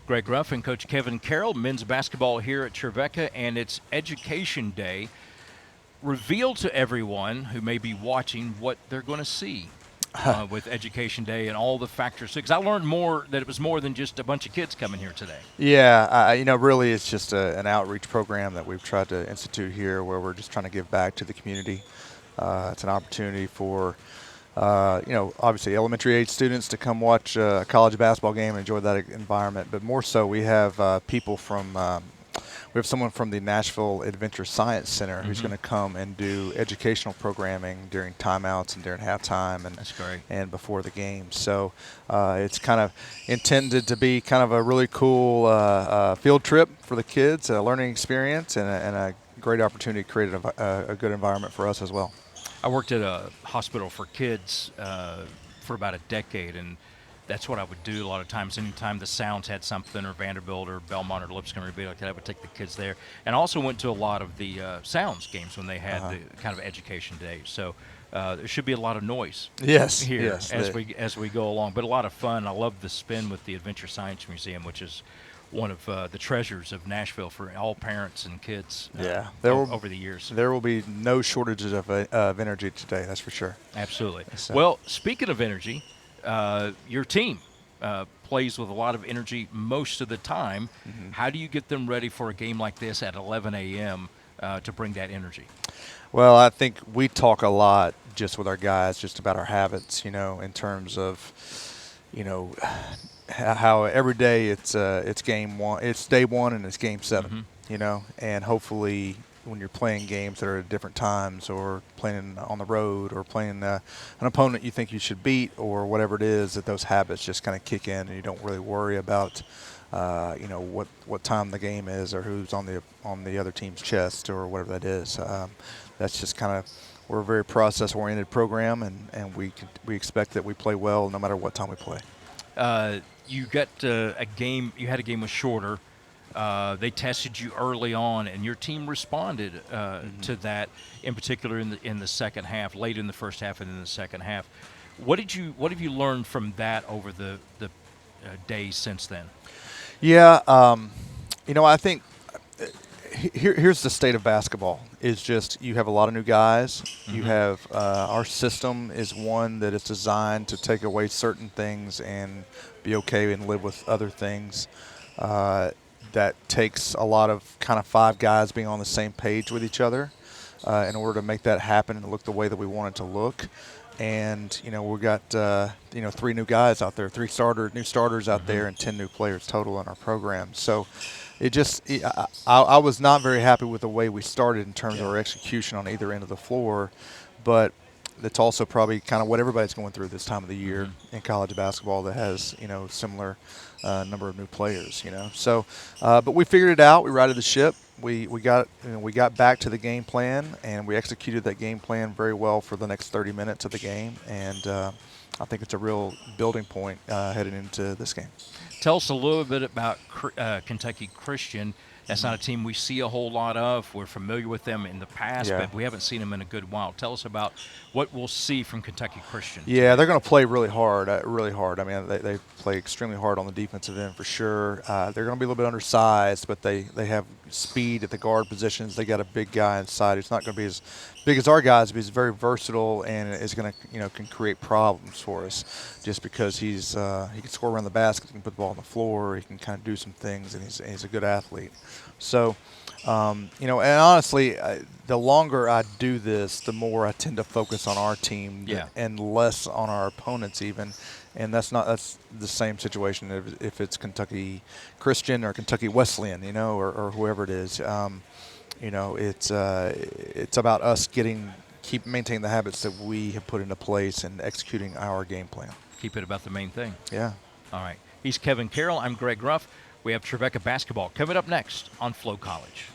Greg Ruff and Coach Kevin Carroll, men's basketball here at Trevecca, and it's Education Day. Reveal to everyone who may be watching what they're going to see with Education Day and all the factors. Because I learned more that it was more than just a bunch of kids coming here today. Yeah, really it's just an outreach program that we've tried to institute here where we're just trying to give back to the community. It's an opportunity for, obviously elementary age students to come watch a college basketball game and enjoy that environment. But more so, we have people from we have someone from the Nashville Adventure Science Center who's going to come and do educational programming during timeouts and during halftime and That's great. and before the game. So it's kind of intended to be kind of a really cool field trip for the kids, a learning experience, and a great opportunity to create a good environment for us as well. I worked at a hospital for kids for about a decade, and that's what I would do a lot of times. Anytime the Sounds had something, or Vanderbilt or Belmont or Lipscomb or like that, I would take the kids there. And I also went to a lot of the Sounds games when they had the kind of education day. So there should be a lot of noise here as we go along, but a lot of fun. I love the spin with the Adventure Science Museum, which is one of the treasures of Nashville for all parents and kids over the years. There will be no shortages of energy today, that's for sure. Absolutely. So. Well, speaking of energy, your team plays with a lot of energy most of the time. How do you get them ready for a game like this at 11 a.m. To bring that energy? Well, I think we talk a lot just with our guys just about our habits, in terms of, how every day it's game one, it's day one and it's game 7, and hopefully when you're playing games that are at different times or playing on the road or playing an opponent you think you should beat or whatever it is, that those habits just kind of kick in and you don't really worry about what time the game is or who's on the other team's chest or whatever that is. That's just kind of, we're a very process-oriented program, and we expect that we play well no matter what time we play. You got a game. You had a game with Shorter. They tested you early on, and your team responded to that. In particular, in the second half, late in the first half, and in the second half. What have you learned from that over the days since then? Yeah, I think here's the state of basketball. Is just you have a lot of new guys. You have our system is one that is designed to take away certain things and be okay and live with other things. That takes a lot of kind of 5 guys being on the same page with each other in order to make that happen and look the way that we want it to look. And we got 3 new guys out there, 3 new starters out there, and 10 new players total in our program. So I was not very happy with the way we started in terms of our execution on either end of the floor, but that's also probably kind of what everybody's going through this time of the year in college basketball that has similar number of new players. So but we figured it out. We righted the ship. We got back to the game plan, and we executed that game plan very well for the next 30 minutes of the game, and I think it's a real building point heading into this game. Tell us a little bit about Kentucky Christian. That's not a team we see a whole lot of. We're familiar with them in the past, but we haven't seen them in a good while. Tell us about what we'll see from Kentucky Christian. Yeah, they're going to play really hard, I mean, they play extremely hard on the defensive end for sure. They're going to be a little bit undersized, but they have speed at the guard positions. They got a big guy inside who's not going to be as big as our guys, but he's very versatile and is going to can create problems for us just because he can score around the basket, he can put the ball on the floor, he can kind of do some things, and he's a good athlete. So, and honestly, the longer I do this, the more I tend to focus on our team and less on our opponents even. And that's the same situation if it's Kentucky Christian or Kentucky Wesleyan, or whoever it is. It's about us keep maintaining the habits that we have put into place and executing our game plan. Keep it about the main thing. Yeah. All right. He's Kevin Carroll. I'm Greg Ruff. We have Trevecca basketball coming up next on Flow College.